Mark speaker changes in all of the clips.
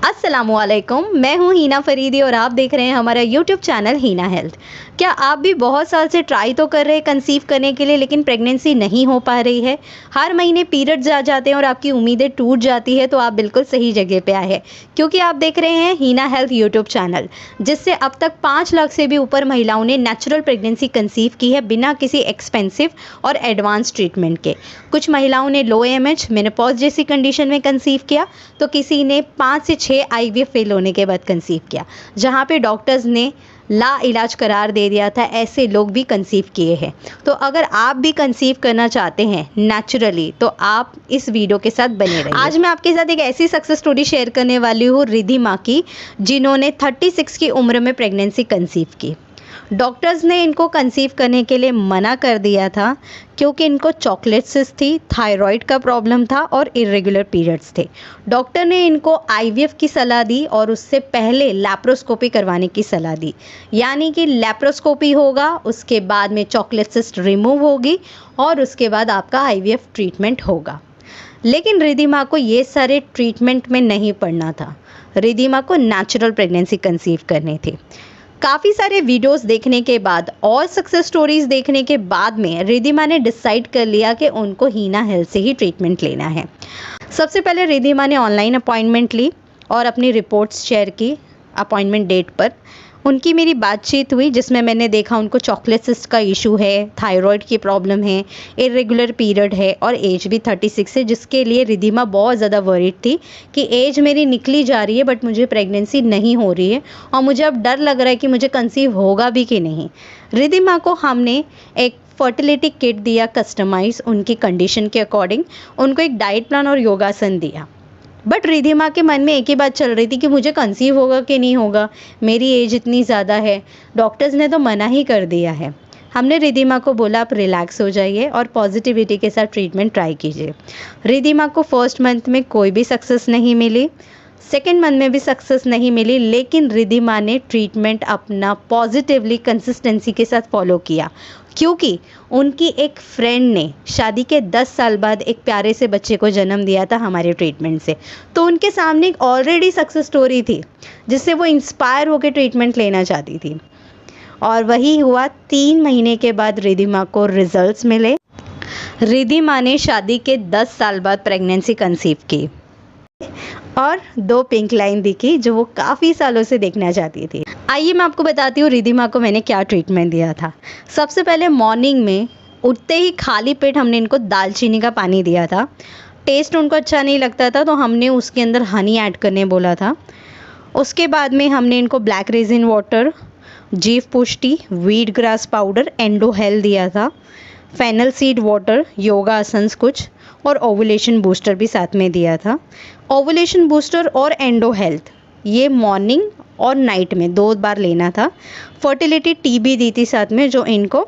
Speaker 1: अस्सलामुअलैकुम, मैं हूं हीना फरीदी और आप देख रहे हैं हमारा यूट्यूब चैनल हीना हेल्थ। क्या आप भी बहुत साल से ट्राई तो कर रहे हैं कंसीव करने के लिए, लेकिन प्रेगनेंसी नहीं हो पा रही है? हर महीने पीरियड्स आ जाते हैं और आपकी उम्मीदें टूट जाती है, तो आप बिल्कुल सही जगह पे आए हैं, क्योंकि आप देख रहे हैं हीना हेल्थ यूट्यूब चैनल, जिससे अब तक 5 लाख से भी ऊपर महिलाओं ने नेचुरल प्रेगनेंसी कंसीव की है बिना किसी एक्सपेंसिव और एडवांस ट्रीटमेंट के। कुछ महिलाओं ने लो एमएच, मेनोपॉज जैसी कंडीशन में कंसीव किया, तो किसी ने 5 से 6 आईवीएफ फेल होने के बाद कंसीव किया, जहां पे डॉक्टर्स ने ला इलाज करार दे दिया था। ऐसे लोग भी कंसीव किए हैं। तो अगर आप भी कंसीव करना चाहते हैं नेचुरली, तो आप इस वीडियो के साथ बने रहिए। आज मैं आपके साथ एक ऐसी सक्सेस स्टोरी शेयर करने वाली हूँ रिद्धिमा की, जिन्होंने 36 की उम्र में प्रेगनेंसी कंसीव की। डॉक्टर्स ने इनको कंसीव करने के लिए मना कर दिया था, क्योंकि इनको चॉकलेट सिस्ट थी, थायराइड का प्रॉब्लम था और इरेगुलर पीरियड्स थे। डॉक्टर ने इनको आईवीएफ की सलाह दी और उससे पहले लैप्रोस्कोपी करवाने की सलाह दी, यानी कि लैप्रोस्कोपी होगा, उसके बाद में चॉकलेट सिस्ट रिमूव होगी और उसके बाद आपका आईवीएफ ट्रीटमेंट होगा। लेकिन रिद्धिमा को ये सारे ट्रीटमेंट में नहीं पड़ना था। रिद्धिमा को नेचुरल प्रेगनेंसी कंसीव करनी थी। काफ़ी सारे वीडियोस देखने के बाद और सक्सेस स्टोरीज देखने के बाद में रिद्धिमा ने डिसाइड कर लिया कि उनको हीना हेल्थ से ही ट्रीटमेंट लेना है। सबसे पहले रिद्धिमा ने ऑनलाइन अपॉइंटमेंट ली और अपनी रिपोर्ट्स शेयर की अपॉइंटमेंट डेट पर। उनकी मेरी बातचीत हुई, जिसमें मैंने देखा उनको चॉकलेट सिस्ट का इशू है, थायराइड की प्रॉब्लम है, इरेगुलर पीरियड है और एज भी 36 है, जिसके लिए रिद्धिमा बहुत ज़्यादा वरीड थी कि एज मेरी निकली जा रही है बट मुझे प्रेगनेंसी नहीं हो रही है और मुझे अब डर लग रहा है कि मुझे कंसीव होगा भी कि नहीं। रिद्धिमा को हमने एक फर्टिलिटी किट दिया कस्टमाइज उनकी कंडीशन के अकॉर्डिंग। उनको एक डाइट प्लान और योगासन दिया। बट रिद्धिमा के मन में एक ही बात चल रही थी कि मुझे कंसीव होगा कि नहीं होगा, मेरी एज इतनी ज़्यादा है, डॉक्टर्स ने तो मना ही कर दिया है। हमने रिद्धिमा को बोला आप रिलैक्स हो जाइए और पॉजिटिविटी के साथ ट्रीटमेंट ट्राई कीजिए। रिद्धिमा को फर्स्ट मंथ में कोई भी सक्सेस नहीं मिली, सेकेंड मंथ में भी सक्सेस नहीं मिली, लेकिन रिद्धिमा ने ट्रीटमेंट अपना पॉजिटिवली कंसिस्टेंसी के साथ फॉलो किया, क्योंकि उनकी एक फ्रेंड ने शादी के 10 साल बाद एक प्यारे से बच्चे को जन्म दिया था हमारे ट्रीटमेंट से। तो उनके सामने एक ऑलरेडी सक्सेस स्टोरी थी, जिससे वो इंस्पायर होकर ट्रीटमेंट लेना चाहती थी। और वही हुआ। 3 महीने के बाद रिद्धिमा को रिजल्ट्स मिले। रिद्धिमा ने शादी के 10 साल बाद प्रेगनेंसी कंसीव की और 2 पिंक लाइन दिखी, जो वो काफ़ी सालों से देखना चाहती थी। आइए मैं आपको बताती हूँ रिद्धिमा को मैंने क्या ट्रीटमेंट दिया था। सबसे पहले मॉर्निंग में उठते ही खाली पेट हमने इनको दालचीनी का पानी दिया था। टेस्ट उनको अच्छा नहीं लगता था, तो हमने उसके अंदर हनी ऐड करने बोला था। उसके बाद में हमने इनको ब्लैक रेजिन वाटर, जीव पुष्टि, wheat grass powder, endo health दिया था, फेनल सीड वाटर, योगा आसन्स कुछ और ओवुलेशन बूस्टर भी साथ में दिया था। ओवुलेशन बूस्टर और एंडो हेल्थ ये मॉर्निंग और नाइट में 2 बार लेना था। फर्टिलिटी टी भी दी थी साथ में, जो इनको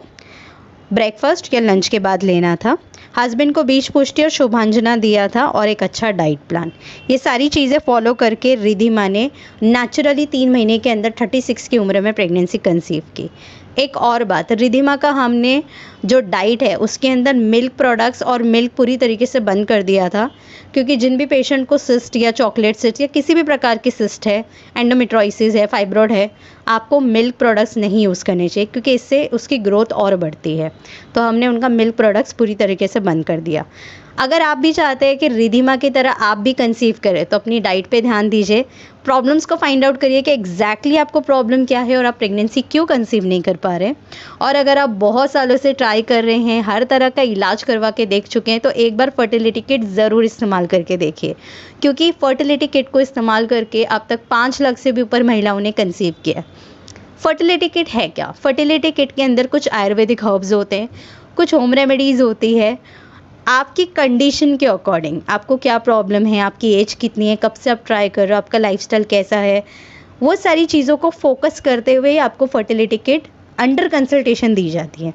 Speaker 1: ब्रेकफास्ट या लंच के बाद लेना था। हस्बैंड को बीज पुष्टि और शुभांजना दिया था और एक अच्छा डाइट प्लान। ये सारी चीज़ें फॉलो करके रिद्धिमा ने नेचुरली 3 महीने के अंदर 36 की उम्र में प्रेगनेंसी कंसीव की। एक और बात, रिद्धिमा का हमने जो डाइट है उसके अंदर मिल्क प्रोडक्ट्स और मिल्क पूरी तरीके से बंद कर दिया था, क्योंकि जिन भी पेशेंट को सिस्ट या चॉकलेट सिस्ट या किसी भी प्रकार की सिस्ट है, एंडोमेट्रोसिस है, फाइब्रॉइड है, आपको मिल्क प्रोडक्ट्स नहीं यूज़ करने चाहिए, क्योंकि इससे उसकी ग्रोथ और बढ़ती है। तो हमने उनका मिल्क प्रोडक्ट्स पूरी तरीके से बंद कर दिया। अगर आप भी चाहते हैं कि रिद्धिमा की तरह आप भी कंसीव करें, तो अपनी डाइट पे ध्यान दीजिए। प्रॉब्लम्स को फाइंड आउट करिए कि एग्जैक्टली आपको प्रॉब्लम क्या है और आप प्रेगनेंसी क्यों कंसीव नहीं कर पा रहे। और अगर आप बहुत सालों से ट्राई कर रहे हैं, हर तरह का इलाज करवा के देख चुके हैं, तो एक बार फर्टिलिटी किट ज़रूर इस्तेमाल करके देखिए, क्योंकि फर्टिलिटी किट को इस्तेमाल करके अब तक 5 लाख से भी ऊपर महिलाओं ने कंसीव किया। फर्टिलिटी किट है क्या? फर्टिलिटी किट के अंदर कुछ आयुर्वेदिक हर्ब्स होते हैं, कुछ होम रेमेडीज़ होती है। आपकी कंडीशन के अकॉर्डिंग, आपको क्या प्रॉब्लम है, आपकी एज कितनी है, कब से आप ट्राई कर रहे हो, आपका लाइफस्टाइल कैसा है, वो सारी चीज़ों को फोकस करते हुए आपको फर्टिलिटी किट अंडर कंसल्टेशन दी जाती है।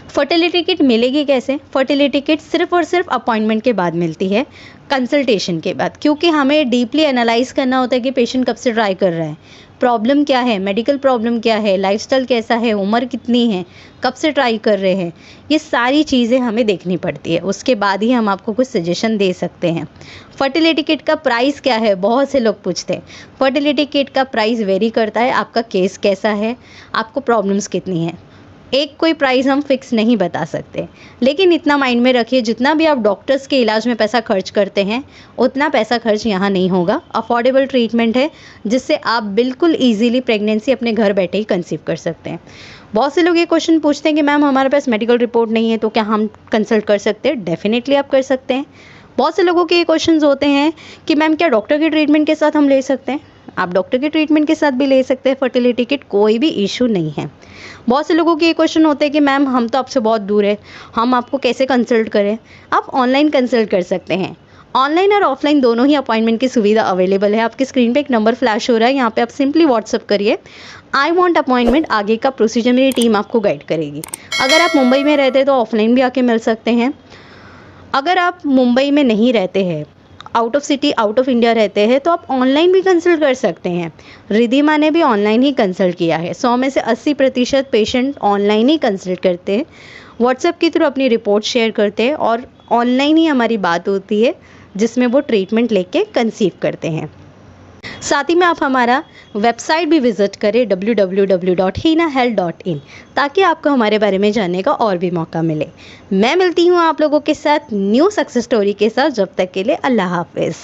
Speaker 1: फर्टिलिटी किट मिलेगी कैसे? फर्टिलिटी किट सिर्फ और सिर्फ अपॉइंटमेंट के बाद मिलती है, कंसल्टेशन के बाद, क्योंकि हमें डीपली एनालाइज करना होता है कि पेशेंट कब से ट्राई कर रहा है, प्रॉब्लम क्या है, मेडिकल प्रॉब्लम क्या है, लाइफस्टाइल कैसा है, उम्र कितनी है, कब से ट्राई कर रहे हैं, ये सारी चीज़ें हमें देखनी पड़ती है। उसके बाद ही हम आपको कुछ सजेशन दे सकते हैं। फर्टिलिटी किट का प्राइस क्या है, बहुत से लोग पूछते हैं। फर्टिलिटी किट का प्राइस वेरी करता है, आपका केस कैसा है, आपको प्रॉब्लम्स कितनी है, एक कोई प्राइस हम फिक्स नहीं बता सकते। लेकिन इतना माइंड में रखिए, जितना भी आप डॉक्टर्स के इलाज में पैसा खर्च करते हैं उतना पैसा खर्च यहाँ नहीं होगा। अफोर्डेबल ट्रीटमेंट है जिससे आप बिल्कुल इजीली प्रेगनेंसी अपने घर बैठे ही कंसीव कर सकते हैं। बहुत से लोग ये क्वेश्चन पूछते हैं कि मैम हमारे पास मेडिकल रिपोर्ट नहीं है तो क्या हम कंसल्ट कर सकते हैं? डेफिनेटली आप कर सकते हैं। बहुत से लोगों के ये क्वेश्चंस होते हैं कि मैम क्या डॉक्टर के ट्रीटमेंट के साथ हम ले सकते हैं? आप डॉक्टर के ट्रीटमेंट के साथ भी ले सकते हैं फर्टिलिटी किट, कोई भी इशू नहीं है। बहुत से लोगों के ये क्वेश्चन होते हैं कि मैम हम तो आपसे बहुत दूर है, हम आपको कैसे कंसल्ट करें? आप ऑनलाइन कंसल्ट कर सकते हैं। ऑनलाइन और ऑफलाइन दोनों ही अपॉइंटमेंट की सुविधा अवेलेबल है। आपकी स्क्रीन पे एक नंबर फ्लैश हो रहा है, यहाँ पे आप सिंपली व्हाट्सअप करिए आई वांट अपॉइंटमेंट, आगे का प्रोसीजर मेरी टीम आपको गाइड करेगी। अगर आप मुंबई में रहते हैं तो ऑफलाइन भी आके मिल सकते हैं। अगर आप मुंबई में नहीं रहते हैं, out of city, out of India रहते हैं, तो आप ऑनलाइन भी कंसल्ट कर सकते हैं। रिधिमा ने भी ऑनलाइन ही कंसल्ट किया है। 100 में से 80% पेशेंट ऑनलाइन ही कंसल्ट करते हैं, व्हाट्सएप के थ्रू अपनी रिपोर्ट शेयर करते हैं और ऑनलाइन ही हमारी बात होती है जिसमें वो ट्रीटमेंट लेके कंसीव करते हैं। साथ ही में आप हमारा वेबसाइट भी विजिट करें www.hinahealth.in, ताकि आपको हमारे बारे में जानने का और भी मौका मिले। मैं मिलती हूँ आप लोगों के साथ न्यू सक्सेस स्टोरी के साथ। जब तक के लिए अल्लाह हाफिज़।